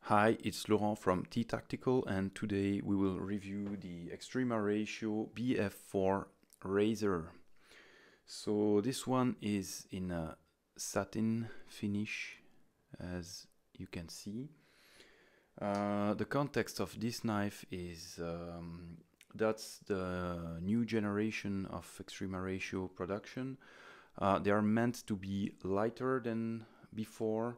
Hi, it's Laurent from T-Tactical, and today we will review the Extrema Ratio BF4 razor. So this one is in a satin finish, as you can see. The context of this knife is that's the new generation of Extrema Ratio production. They are meant to be lighter than before.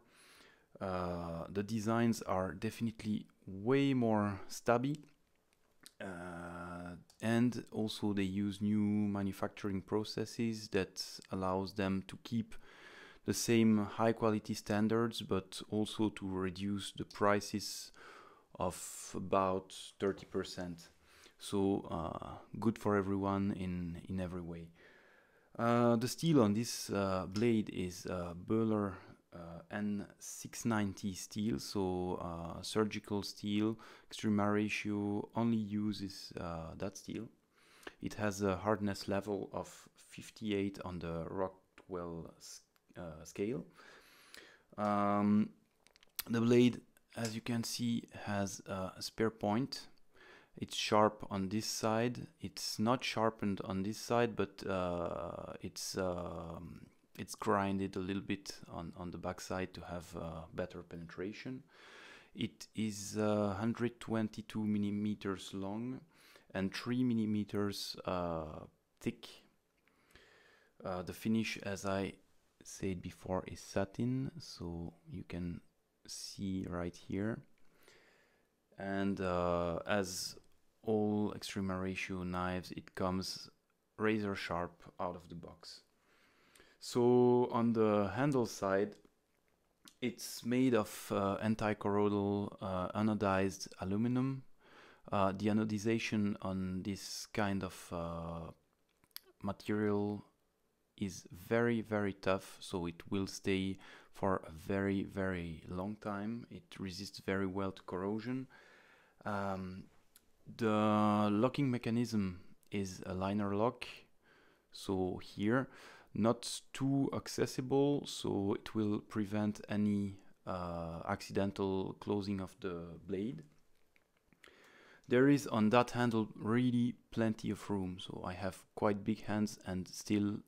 The designs are definitely way more stabby, and also they use new manufacturing processes that allows them to keep the same high quality standards, but also to reduce the prices of about 30%. So good for everyone in every way. The steel on this blade is Böhler N690 steel, so surgical steel. Extrema Ratio only uses that steel. It has a hardness level of 58 on the Rockwell scale. The blade, as you can see, has a spare point. It's sharp on this side. It's not sharpened on this side, but it's grinded a little bit on the back side to have better penetration. It is 122 millimeters long and 3 millimeters thick. The finish, as I said before, is satin, so you can see right here. And as all Extrema Ratio knives, it comes razor sharp out of the box. So on the handle side, it's made of anti-corrodal anodized aluminum. The anodization on this kind of material is very, very tough, so it will stay for a very, very long time. It resists very well to corrosion. The locking mechanism is a liner lock, so here, not too accessible, so it will prevent any accidental closing of the blade. There is on that handle really plenty of room, so I have quite big hands, and still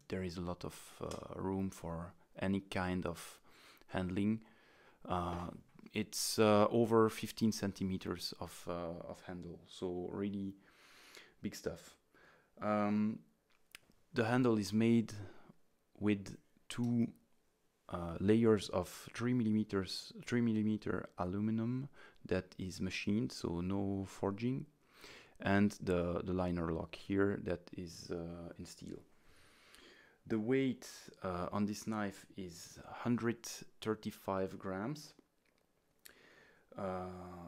there is a lot of room for any kind of handling. It's over 15 centimeters of handle, so really big stuff. The handle is made with two layers of 3 millimeter aluminum that is machined, so no forging, and the liner lock here that is in steel. The weight on this knife is 135 grams.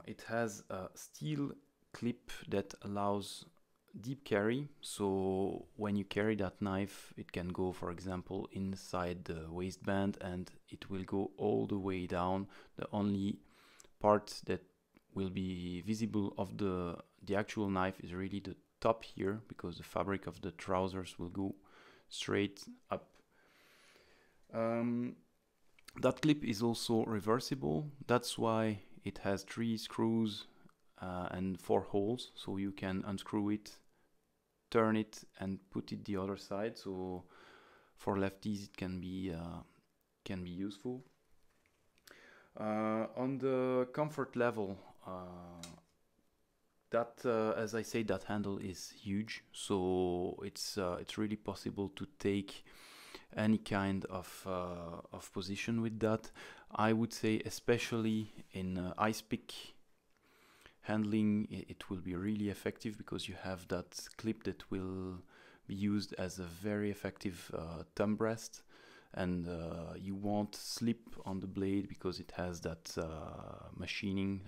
It has a steel clip that allows deep carry, so when you carry that knife, it can go, for example, inside the waistband, and it will go all the way down. The only part that will be visible of the actual knife is really the top here, because the fabric of the trousers will go straight up. That clip is also reversible. That's why it has 3 screws and 4 holes, so you can unscrew it, turn it, and put it the other side. So for lefties it can be useful. On the comfort level, as I say, that handle is huge, so it's really possible to take any kind of position with that. I would say especially in ice pick handling, it will be really effective, because you have that clip that will be used as a very effective thumb rest, and you won't slip on the blade because it has that machining,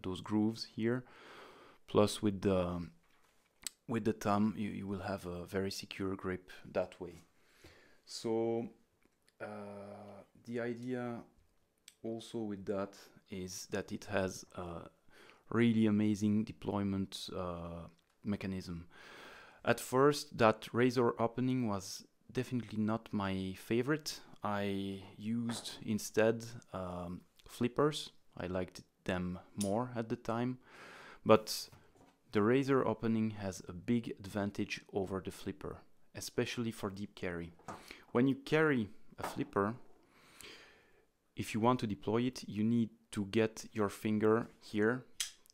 those grooves here. Plus with the thumb, you will have a very secure grip that way. So the idea also with that is that it has a really amazing deployment mechanism. At first, that razor opening was definitely not my favorite. I used instead flippers. I liked them more at the time, but the razor opening has a big advantage over the flipper, especially for deep carry. When you carry a flipper, if you want to deploy it, you need to get your finger here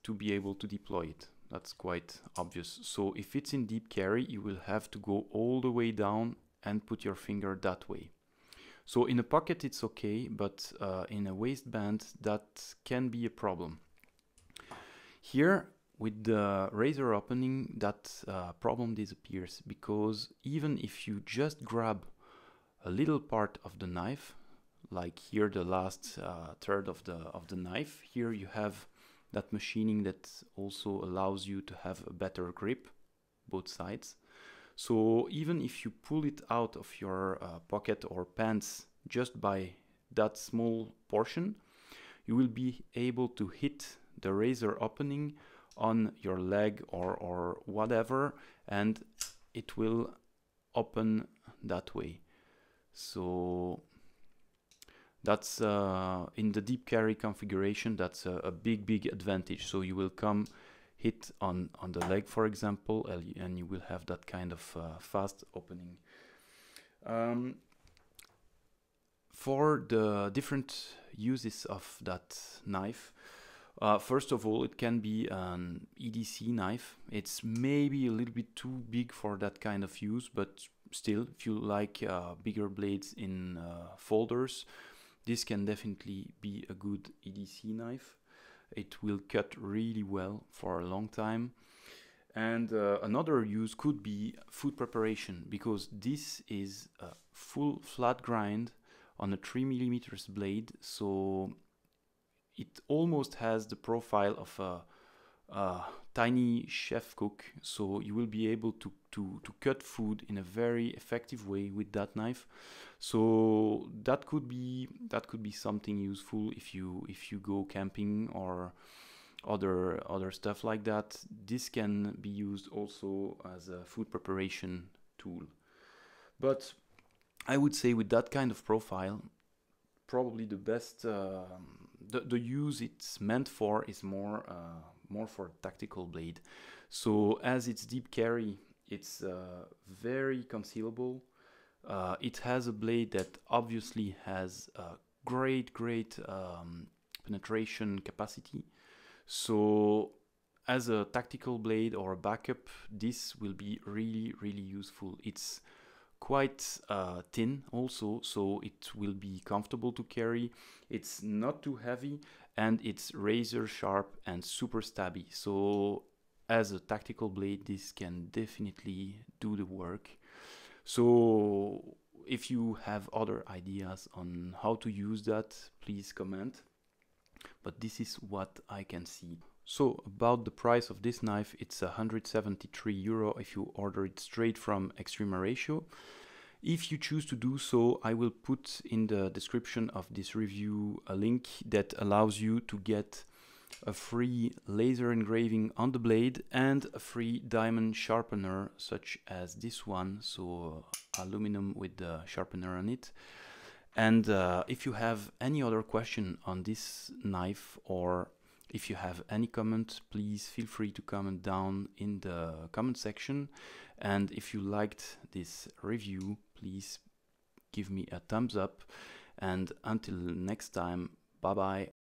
to be able to deploy it. That's quite obvious. So if it's in deep carry, you will have to go all the way down and put your finger that way. So in a pocket it's okay, but in a waistband that can be a problem. Here with the razor opening, that problem disappears, because even if you just grab a little part of the knife, like here the last third of the knife, here you have that machining that also allows you to have a better grip, both sides. So even if you pull it out of your pocket or pants just by that small portion, you will be able to hit the razor opening on your leg or whatever, and it will open that way. So that's in the deep carry configuration, that's a big advantage. So you will come hit on the leg, for example, and you will have that kind of fast opening. For the different uses of that knife, first of all, it can be an EDC knife. It's maybe a little bit too big for that kind of use, but still, if you like bigger blades in folders, this can definitely be a good EDC knife. It will cut really well for a long time. And another use could be food preparation, because this is a full flat grind on a 3mm blade, so it almost has the profile of a tiny chef cook. So you will be able to cut food in a very effective way with that knife. So that could be something useful if you go camping or other stuff like that. This can be used also as a food preparation tool. But I would say with that kind of profile, probably the best the use it's meant for is more for tactical blade. So as it's deep carry, it's very concealable. It has a blade that obviously has great penetration capacity. So as a tactical blade or a backup, this will be really useful. It's quite thin also, so it will be comfortable to carry. It's not too heavy, and it's razor sharp and super stabby. So as a tactical blade, this can definitely do the work. So if you have other ideas on how to use that, please comment. But this is what I can see. So about the price of this knife, it's €173 if you order it straight from Extrema Ratio. If you choose to do so, I will put in the description of this review a link that allows you to get a free laser engraving on the blade and a free diamond sharpener such as this one, so aluminum with the sharpener on it. And if you have any other question on this knife, or if you have any comment, please feel free to comment down in the comment section. And if you liked this review, please give me a thumbs up. And until next time, bye bye.